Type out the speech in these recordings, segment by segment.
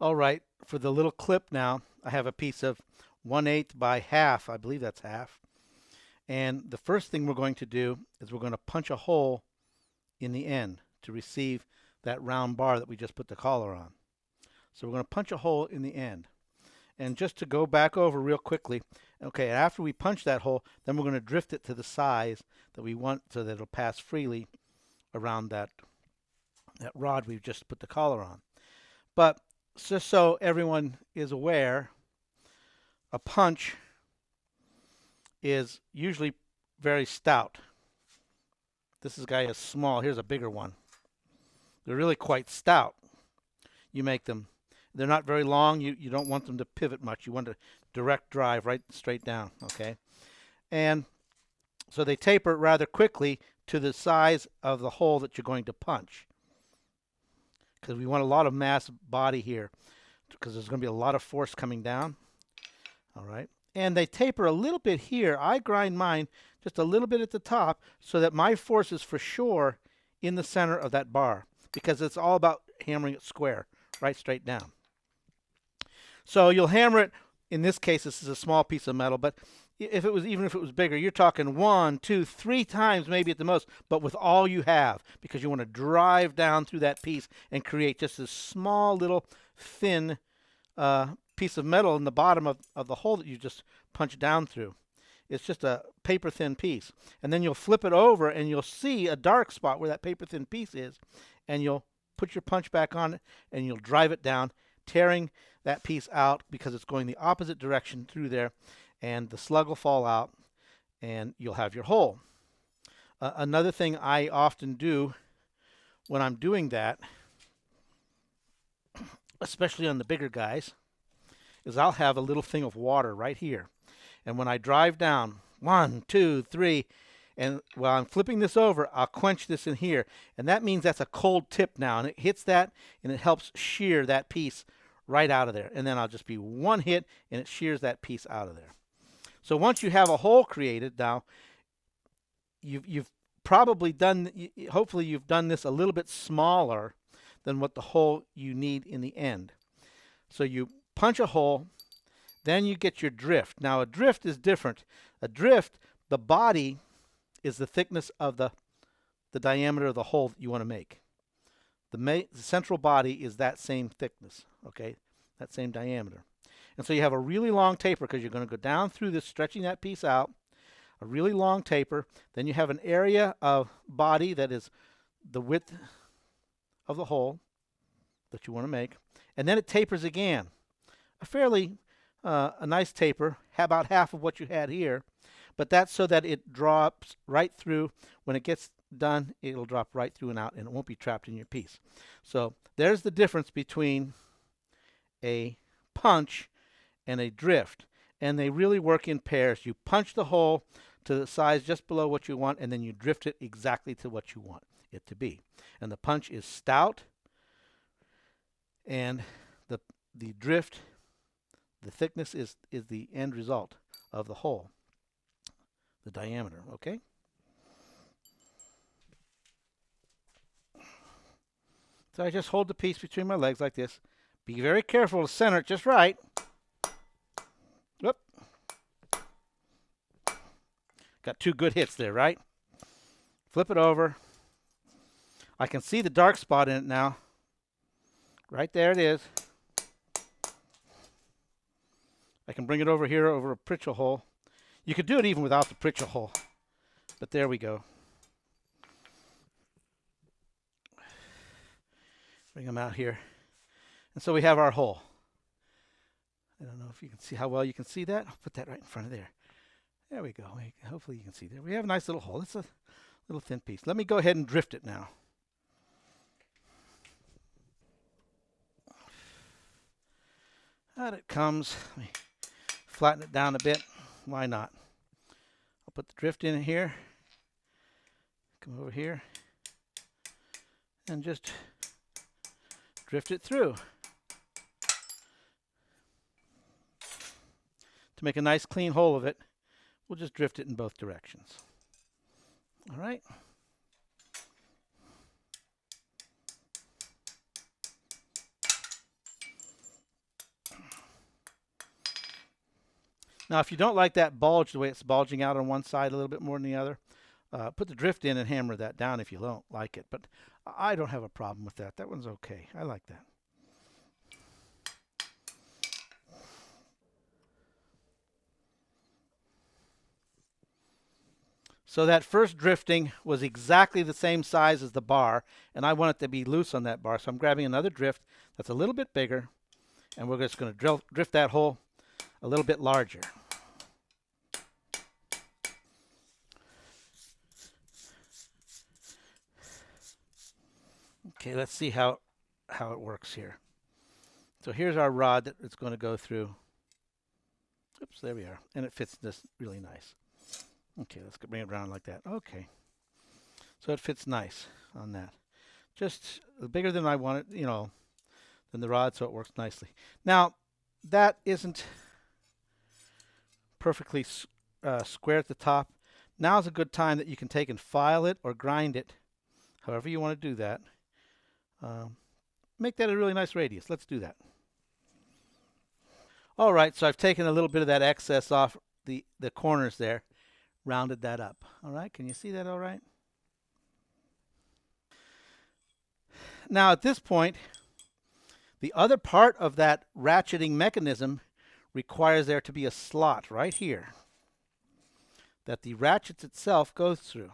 All right, for the little clip now, I have a piece of 1/8 by half. I believe that's half. And the first thing we're going to do is we're going to punch a hole in the end to receive that round bar that we just put the collar on. So we're going to punch a hole in the end. And just to go back over real quickly, okay, after we punch that hole, then we're going to drift it to the size that we want so that it'll pass freely around that rod we've just put the collar on. But just so everyone is aware, a punch is usually very stout. This guy is small. Here's a bigger one. They're really quite stout. You make them. They're not very long. You don't want them to pivot much. You want a direct drive right straight down, okay? And so they taper rather quickly to the size of the hole that you're going to punch, because we want a lot of mass body here because there's going to be a lot of force coming down. All right. And they taper a little bit here. I grind mine just a little bit at the top so that my force is for sure in the center of that bar, because it's all about hammering it square, right straight down. So you'll hammer it. In this case, this is a small piece of metal, but even if it was bigger, you're talking 1, 2, 3 times maybe at the most, but with all you have, because you want to drive down through that piece and create just this small little thin piece of metal in the bottom of the hole that you just punched down through. It's just a paper thin piece. And then you'll flip it over and you'll see a dark spot where that paper thin piece is, and you'll put your punch back on it and you'll drive it down, tearing that piece out because it's going the opposite direction through there, and the slug will fall out and you'll have your hole. Another thing I often do when I'm doing that, especially on the bigger guys, is I'll have a little thing of water right here. And when I drive down, 1, 2, 3, and while I'm flipping this over, I'll quench this in here. And that means that's a cold tip now. And it hits that, and it helps shear that piece right out of there. And then I'll just be one hit, and it shears that piece out of there. So once you have a hole created, now you've probably done, hopefully you've done this a little bit smaller than what the hole you need in the end. So you punch a hole, then you get your drift. Now a drift is different. A drift, the body is the thickness of the diameter of the hole that you want to make. The central body is that same thickness, okay, that same diameter. And so you have a really long taper because you're going to go down through this, stretching that piece out, a really long taper. Then you have an area of body that is the width of the hole that you want to make. And then it tapers again. A fairly a nice taper, about half of what you had here. But that's so that it drops right through. When it gets done, it'll drop right through and out, and it won't be trapped in your piece. So there's the difference between a punch and a drift. And they really work in pairs. You punch the hole to the size just below what you want, and then you drift it exactly to what you want it to be. And the punch is stout, and the drift, the thickness is the end result of the hole, the diameter, okay? So I just hold the piece between my legs like this. Be very careful to center it just right. Whoop. Got 2 good hits there, right? Flip it over. I can see the dark spot in it now. Right there it is. I can bring it over here over a Pritchell hole. You could do it even without the Pritchell hole, but there we go. Bring them out here. And so we have our hole. I don't know if you can see how well you can see that. I'll put that right in front of there. There we go. Hopefully you can see there. We have a nice little hole. It's a little thin piece. Let me go ahead and drift it now. Out it comes. Let me flatten it down a bit. Why not? I'll put the drift in here. Come over here. And just drift it through. To make a nice clean hole of it, we'll just drift it in both directions. All right. Now, if you don't like that bulge, the way it's bulging out on one side a little bit more than the other, put the drift in and hammer that down if you don't like it. But I don't have a problem with that. That one's okay. I like that. So that first drifting was exactly the same size as the bar, and I want it to be loose on that bar. So I'm grabbing another drift that's a little bit bigger, and we're just going to drift that hole a little bit larger. Okay, let's see how it works here. So here's our rod that it's going to go through. Oops, there we are. And it fits this really nice. Okay, let's bring it around like that. Okay. So it fits nice on that. Just bigger than I wanted, than the rod, so it works nicely. Now, that isn't perfectly square at the top. Now's a good time that you can take and file it or grind it, however you want to do that. Make that a really nice radius. Let's do that. All right, so I've taken a little bit of that excess off the corners there, rounded that up. All right, can you see that all right? Now at this point, the other part of that ratcheting mechanism requires there to be a slot right here that the ratchets itself goes through.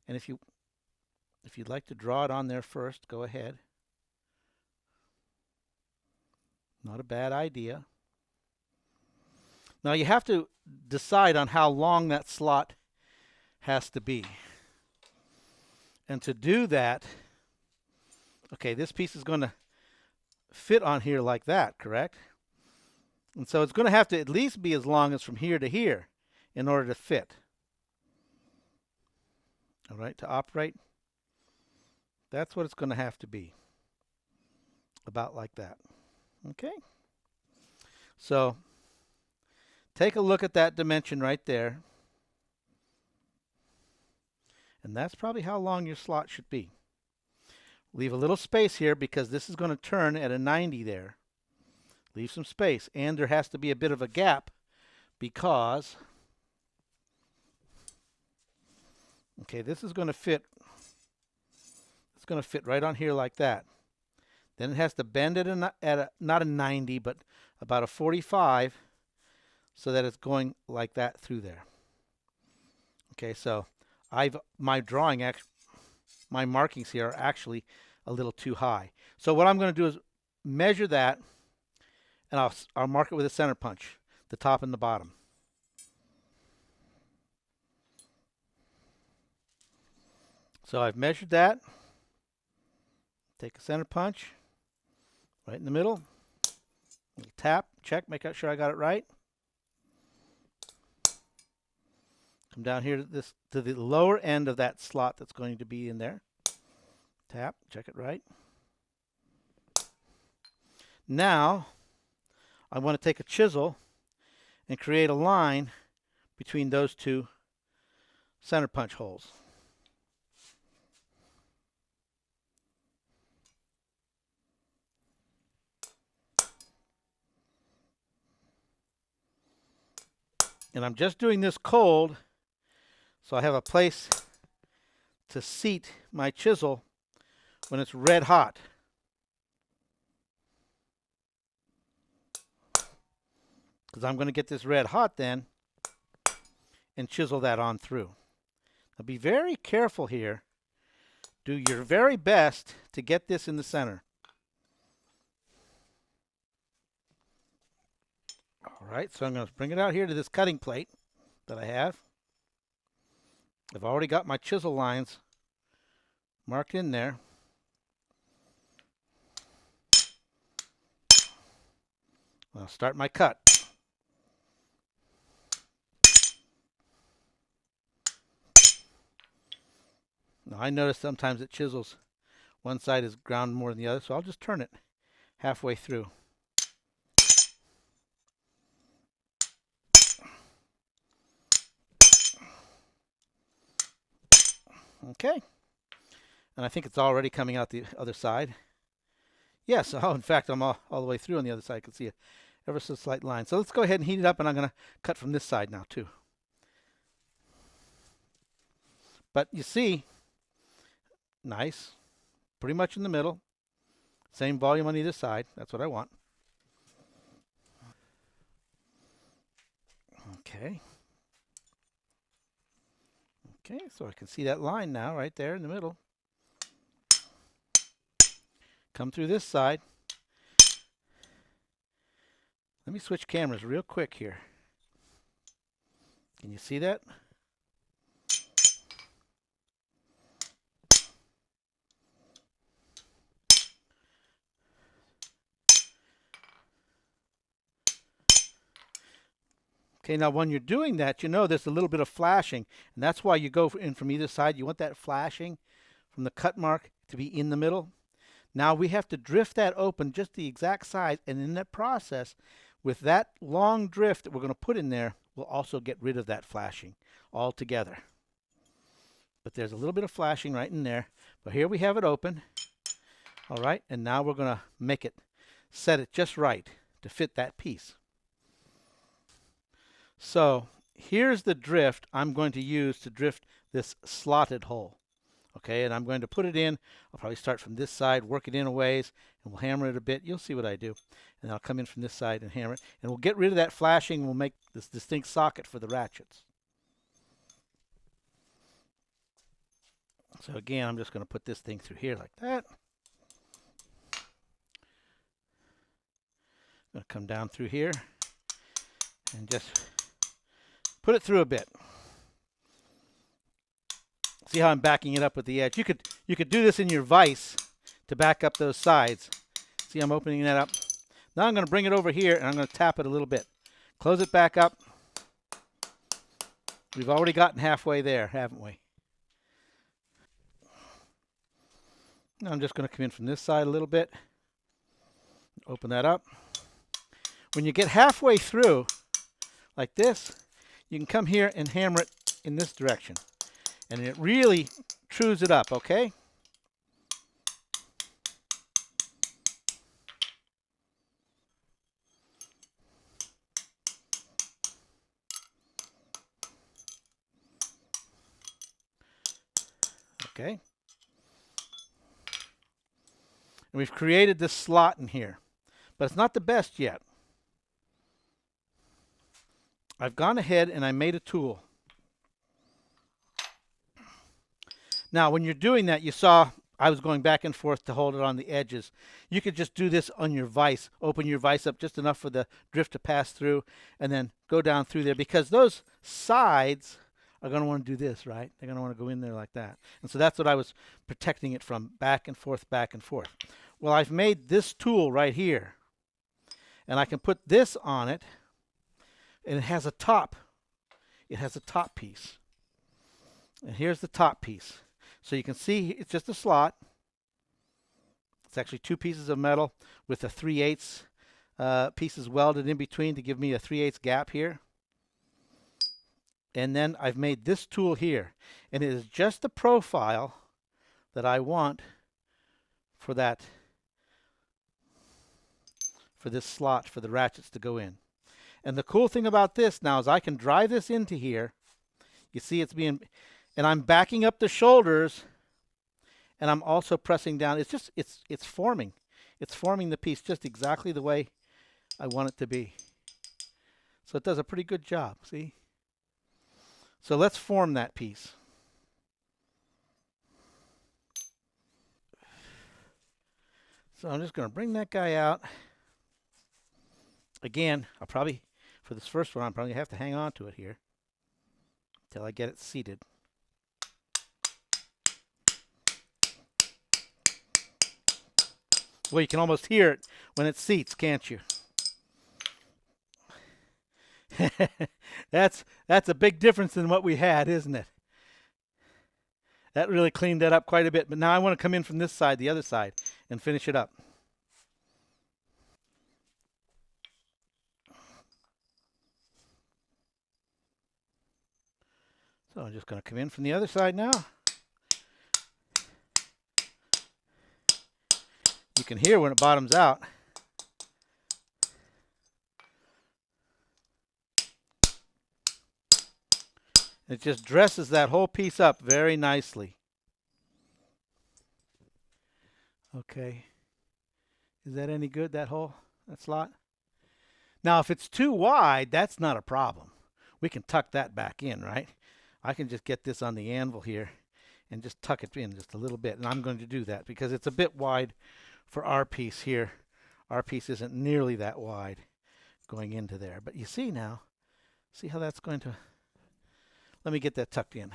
And if you'd like to draw it on there first, go ahead. Not a bad idea. Now you have to decide on how long that slot has to be. And to do that, okay, this piece is going to fit on here like that, correct? And so it's going to have to at least be as long as from here to here in order to fit. All right, to operate, that's what it's going to have to be. About like that. Okay? So take a look at that dimension right there. And that's probably how long your slot should be. Leave a little space here because this is going to turn at a 90 there. Leave some space. And there has to be a bit of a gap because, okay, this is going to fit. It's going to fit right on here like that. Then it has to bend it not a 90, but about a 45 so that it's going like that through there. Okay, so my markings here are actually a little too high. So what I'm going to do is measure that, and I'll mark it with a center punch, the top and the bottom. So I've measured that. Take a center punch right in the middle. Little tap, check, make sure I got it right. Come down here to the lower end of that slot that's going to be in there. Tap, check it right. Now, I want to take a chisel and create a line between those two center punch holes. And I'm just doing this cold, so I have a place to seat my chisel when it's red hot. Because I'm going to get this red hot then and chisel that on through. Now be very careful here. Do your very best to get this in the center. All right, so I'm going to bring it out here to this cutting plate that I have. I've already got my chisel lines marked in there. I'll start my cut. Now I notice sometimes it chisels one side is ground more than the other, so I'll just turn it halfway through. Okay, and I think it's already coming out the other side. Yes, in fact, I'm all the way through on the other side. I can see ever so slight line. So let's go ahead and heat it up, and I'm going to cut from this side now too. But you see, nice, pretty much in the middle. Same volume on either side. That's what I want. Okay. Okay, so I can see that line now right there in the middle. Come through this side. Let me switch cameras real quick here. Can you see that? Okay, now when you're doing that, you know there's a little bit of flashing, and that's why you go in from either side. You want that flashing from the cut mark to be in the middle. Now we have to drift that open just the exact size, and in that process, with that long drift that we're going to put in there, we'll also get rid of that flashing altogether. But there's a little bit of flashing right in there. But here we have it open. All right, and now we're going to make it, set it just right to fit that piece. So here's the drift I'm going to use to drift this slotted hole. Okay, and I'm going to put it in. I'll probably start from this side, work it in a ways, and we'll hammer it a bit. You'll see what I do. And I'll come in from this side and hammer it. And we'll get rid of that flashing, and we'll make this distinct socket for the ratchets. So again, I'm just going to put this thing through here like that. I'm going to come down through here and just put it through a bit. See how I'm backing it up with the edge? You could do this in your vise to back up those sides. See, I'm opening that up. Now I'm going to bring it over here, and I'm going to tap it a little bit. Close it back up. We've already gotten halfway there, haven't we? Now I'm just going to come in from this side a little bit. Open that up. When you get halfway through, like this, you can come here and hammer it in this direction. And it really trues it up, okay? Okay. And we've created this slot in here, but it's not the best yet. I've gone ahead and I made a tool. Now, when you're doing that, you saw I was going back and forth to hold it on the edges. You could just do this on your vise. Open your vise up just enough for the drift to pass through and then go down through there, because those sides are going to want to do this, right? They're going to want to go in there like that. And so that's what I was protecting it from, back and forth, back and forth. Well, I've made this tool right here, and I can put this on it, and it has a top. It has a top piece. And here's the top piece. So you can see it's just a slot. It's actually two pieces of metal with a 3/8 pieces welded in between to give me a 3/8 gap here. And then I've made this tool here. And it is just the profile that I want for that, for this slot for the ratchets to go in. And the cool thing about this now is I can drive this into here. You see it's being, and I'm backing up the shoulders, and I'm also pressing down. It's just, it's forming. It's forming the piece just exactly the way I want it to be. So it does a pretty good job, see? So let's form that piece. So I'm just going to bring that guy out. Again, I'll probably, for this first one, I'm probably going to have to hang on to it here until I get it seated. Well, you can almost hear it when it seats, can't you? That's a big difference than what we had, isn't it? That really cleaned that up quite a bit. But now I want to come in from this side, the other side, and finish it up. So I'm just going to come in from the other side now. You can hear when it bottoms out. It just dresses that whole piece up very nicely. Okay. Is that any good, that slot? Now, if it's too wide, that's not a problem. We can tuck that back in, right? I can just get this on the anvil here and just tuck it in just a little bit. And I'm going to do that because it's a bit wide for our piece here. Our piece isn't nearly that wide going into there. But you see now, see how that's going to... Let me get that tucked in.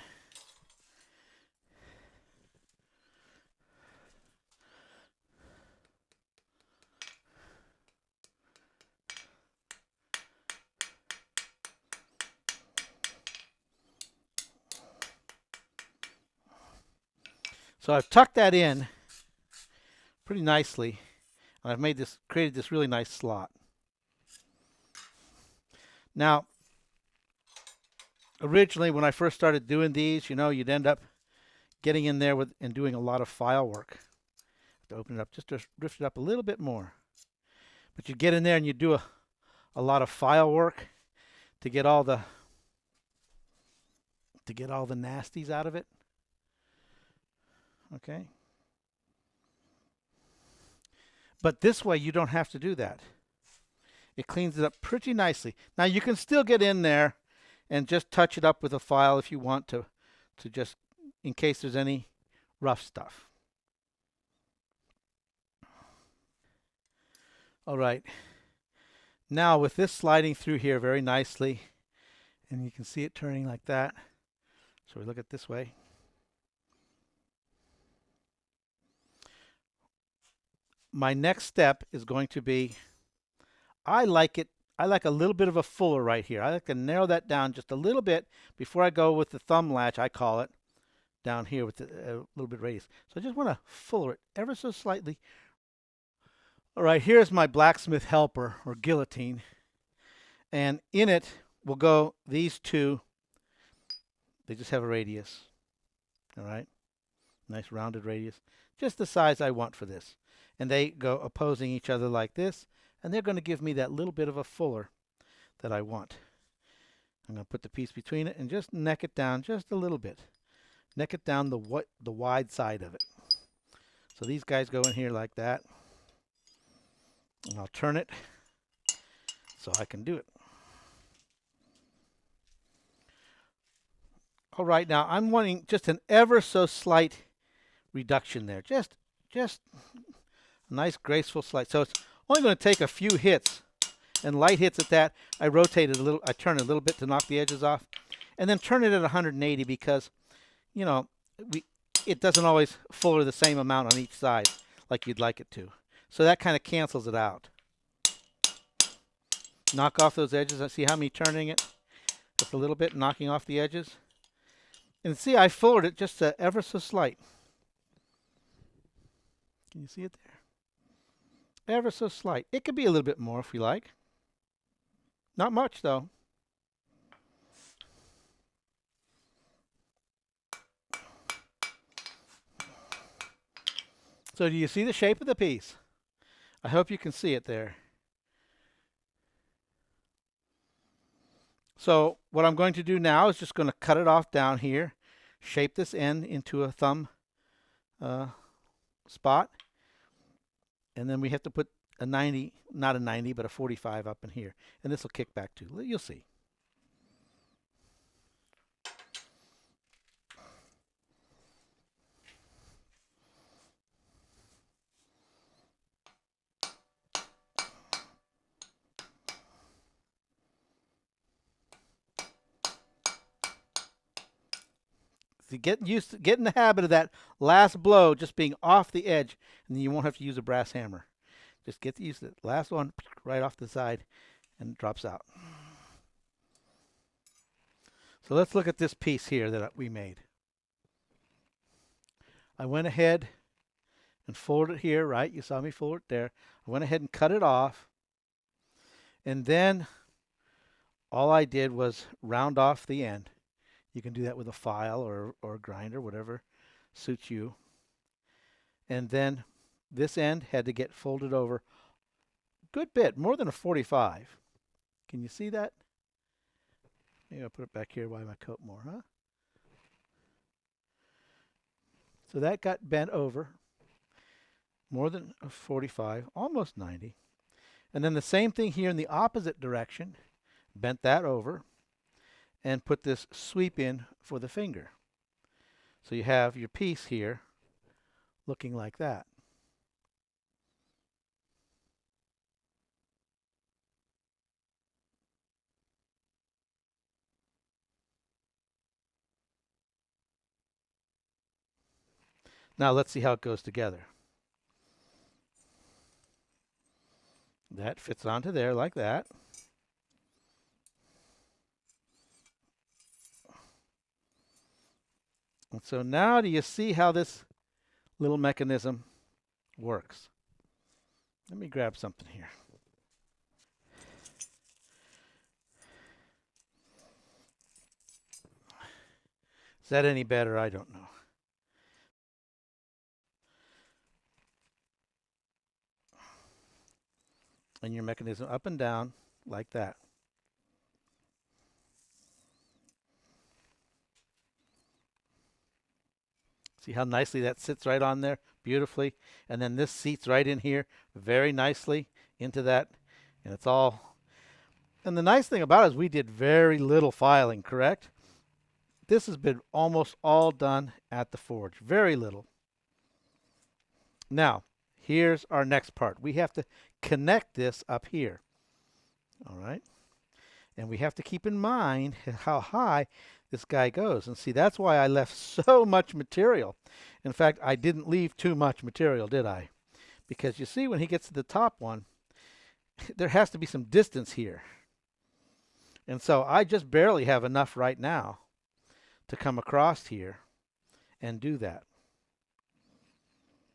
So I've tucked that in pretty nicely, and I've created this really nice slot. Now, originally when I first started doing these, you'd end up getting in there and doing a lot of file work. To open it up, just to drift it up a little bit more. But you get in there and you do a lot of file work to get all the nasties out of it. Okay. But this way you don't have to do that. It cleans it up pretty nicely. Now you can still get in there and just touch it up with a file if you want to just in case there's any rough stuff. All right. Now with this sliding through here very nicely, and you can see it turning like that. So we look at it this way. My next step is going to be, I like a little bit of a fuller right here. I like to narrow that down just a little bit before I go with the thumb latch, I call it, down here with a little bit radius. So I just want to fuller it ever so slightly. All right, here's my blacksmith helper or guillotine. And in it will go these two. They just have a radius. All right, nice rounded radius. Just the size I want for this. And they go opposing each other like this, and they're going to give me that little bit of a fuller that I want. I'm going to put the piece between it and just neck it down just a little bit. Neck it down the wide side of it. So these guys go in here like that. And I'll turn it so I can do it. All right, now I'm wanting just an ever so slight reduction there. Just a nice graceful slide. So it's only going to take a few hits and light hits at that. I rotate it a little, I turn it a little bit to knock the edges off, and then turn it at 180 because, it doesn't always fuller the same amount on each side like you'd like it to. So that kind of cancels it out. Knock off those edges. I see how me turning it just a little bit, knocking off the edges. And see, I fullered it just ever so slight. Can you see it there? Ever so slight. It could be a little bit more if we like. Not much though. So do you see the shape of the piece? I hope you can see it there. So what I'm going to do now is just going to cut it off down here, shape this end into a thumb spot, and then we have to put a 90, not a 90, but a 45 up in here. And this will kick back too. You'll see. So get in the habit of that last blow just being off the edge, and then you won't have to use a brass hammer. Just get used to it. Last one right off the side, and it drops out. So let's look at this piece here that we made. I went ahead and folded it here, right? You saw me fold it there. I went ahead and cut it off, and then all I did was round off the end. You can do that with a file or a grinder, whatever suits you. And then this end had to get folded over a good bit, more than a 45. Can you see that? Maybe I'll put it back here by my coat more, huh? So that got bent over more than 45, almost 90. And then the same thing here in the opposite direction, bent that over and put this sweep in for the finger. So you have your piece here looking like that. Now let's see how it goes together. That fits onto there like that. And so now do you see how this little mechanism works? Let me grab something here. Is that any better? I don't know. And your mechanism up and down like that. See how nicely that sits right on there beautifully? And then this seats right in here very nicely into that. And it's all. And the nice thing about it is we did very little filing, correct? This has been almost all done at the forge. Very little. Now, here's our next part. We have to connect this up here. All right. And we have to keep in mind how high this guy goes. And see, that's why I left so much material. In fact, I didn't leave too much material, did I? Because you see, when he gets to the top one, there has to be some distance here. And so I just barely have enough right now to come across here and do that.